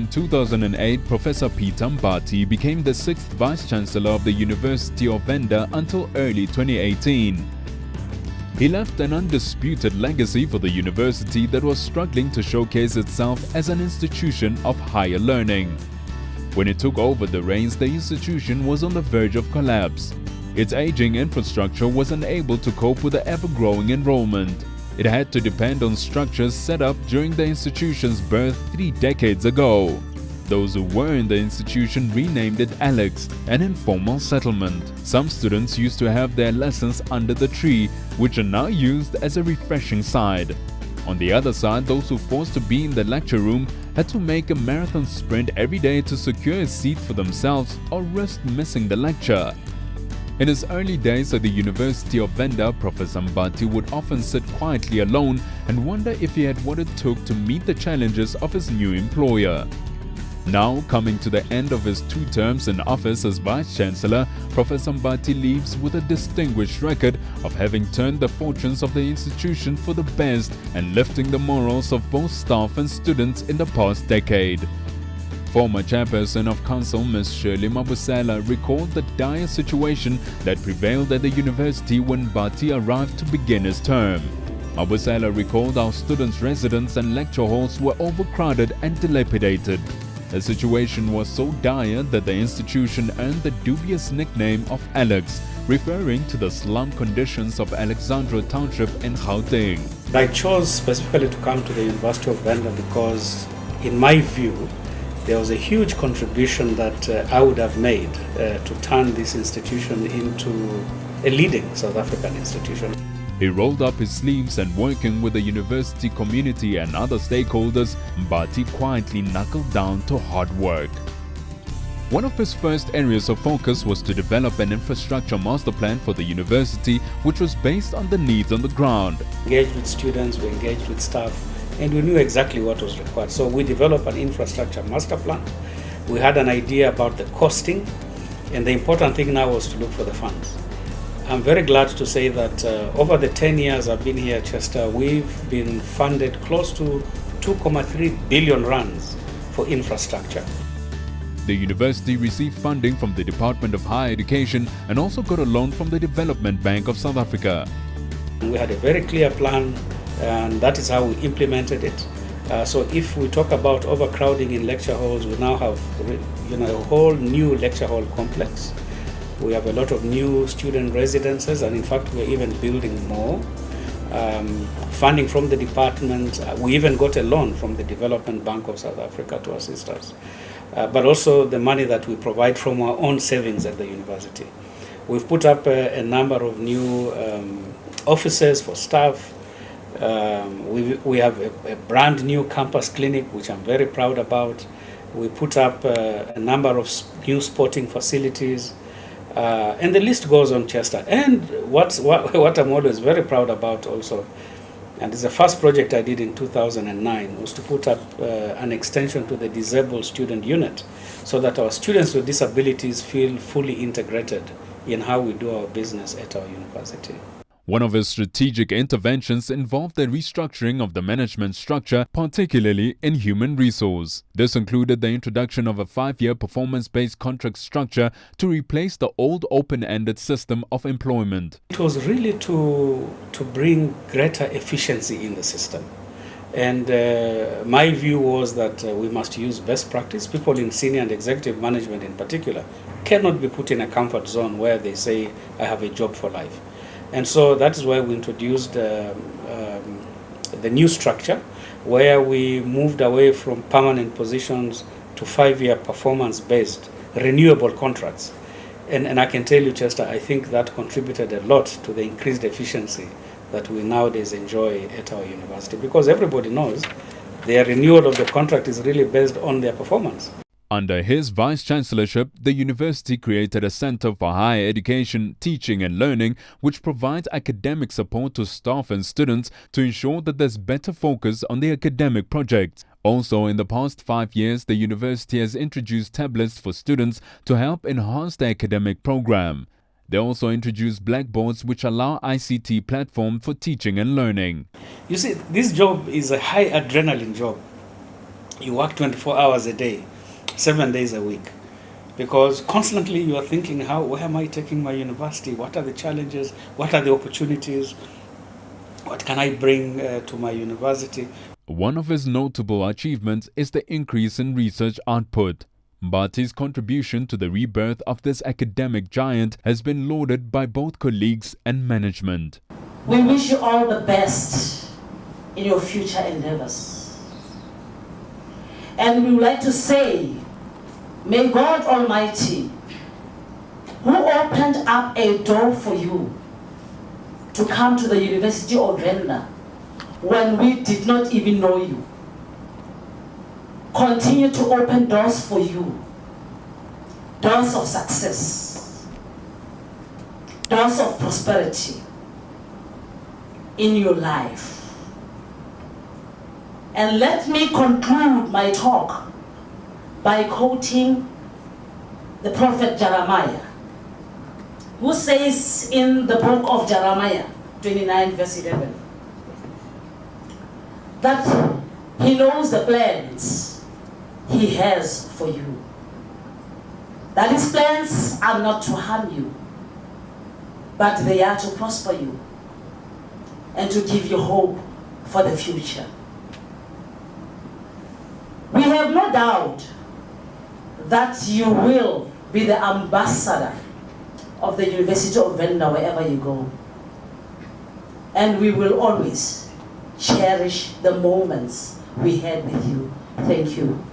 In 2008, Professor Peter Mbati became the 6th Vice-Chancellor of the University of Venda until early 2018. He left an undisputed legacy for the university that was struggling to showcase itself as an institution of higher learning. When he took over the reins, the institution was on the verge of collapse. Its aging infrastructure was unable to cope with the ever-growing enrollment. It had to depend on structures set up during the institution's birth 3 decades ago. Those who were in the institution renamed it Alex, an informal settlement. Some students used to have their lessons under the tree, which are now used as a refreshing side. On the other side, those who forced to be in the lecture room had to make a marathon sprint every day to secure a seat for themselves or risk missing the lecture. In his early days at the University of Venda, Professor Mbati would often sit quietly alone and wonder if he had what it took to meet the challenges of his new employer. Now, coming to the end of his 2 terms in office as Vice-Chancellor, Professor Mbati leaves with a distinguished record of having turned the fortunes of the institution for the best and lifting the morals of both staff and students in the past decade. Former chairperson of council Ms. Shirley Mabusela recalled the dire situation that prevailed at the university when Mbati arrived to begin his term. Mabusela recalled how students' residence and lecture halls were overcrowded and dilapidated. The situation was so dire that the institution earned the dubious nickname of Alex, referring to the slum conditions of Alexandra Township in Gauteng. I chose specifically to come to the University of Venda because, in my view, there was a huge contribution that I would have made to turn this institution into a leading South African institution. He rolled up his sleeves and, working with the university community and other stakeholders, Mbati quietly knuckled down to hard work. One of his first areas of focus was to develop an infrastructure master plan for the university, which was based on the needs on the ground. We engaged with students, we engaged with staff, and we knew exactly what was required. So we developed an infrastructure master plan. We had an idea about the costing, and the important thing now was to look for the funds. I'm very glad to say that over the 10 years I've been here at Chester, we've been funded close to 2.3 billion rands for infrastructure. The university received funding from the Department of Higher Education and also got a loan from the Development Bank of South Africa. We had a very clear plan, and that is how we implemented it. So if we talk about overcrowding in lecture halls, we now have a whole new lecture hall complex. We have a lot of new student residences, and in fact we're even building more. Funding from the department, we even got a loan from the Development Bank of South Africa to assist us. But also the money that we provide from our own savings at the university. We've put up a number of new offices for staff. We have a brand new campus clinic, which I'm very proud about. We put up a number of new sporting facilities. And the list goes on, Chester. And what I'm always very proud about also, and it's the first project I did in 2009, was to put up an extension to the disabled student unit so that our students with disabilities feel fully integrated in how we do our business at our university. One of his strategic interventions involved the restructuring of the management structure, particularly in human resource. This included the introduction of a 5-year performance-based contract structure to replace the old open-ended system of employment. It was really to bring greater efficiency in the system. And my view was that we must use best practice. People in senior and executive management in particular cannot be put in a comfort zone where they say, I have a job for life. And so that is why we introduced the new structure, where we moved away from permanent positions to 5-year performance-based renewable contracts. And I can tell you, Chester, I think that contributed a lot to the increased efficiency that we nowadays enjoy at our university, because everybody knows their renewal of the contract is really based on their performance. Under his vice-chancellorship, the university created a Center for Higher Education, Teaching and Learning, which provides academic support to staff and students to ensure that there's better focus on the academic projects. Also, in the past 5 years, the university has introduced tablets for students to help enhance the academic program. They also introduced blackboards which allow ICT platform for teaching and learning. You see, this job is a high adrenaline job. You work 24 hours a day, 7 days a week, because constantly you are thinking, where am I taking my university? What are the challenges? What are the opportunities? What can I bring to my university? One of his notable achievements is the increase in research output. Mbati's contribution to the rebirth of this academic giant has been lauded by both colleagues and management. We wish you all the best in your future endeavors. And we would like to say, may God Almighty, who opened up a door for you to come to the University of Venda when we did not even know you, continue to open doors for you, doors of success, doors of prosperity in your life. And let me conclude my talk by quoting the prophet Jeremiah, who says in the book of Jeremiah 29 verse 11 that he knows the plans he has for you, that his plans are not to harm you, but they are to prosper you and to give you hope for the future. We have no doubt that you will be the ambassador of the University of Venda wherever you go. And we will always cherish the moments we had with you. Thank you.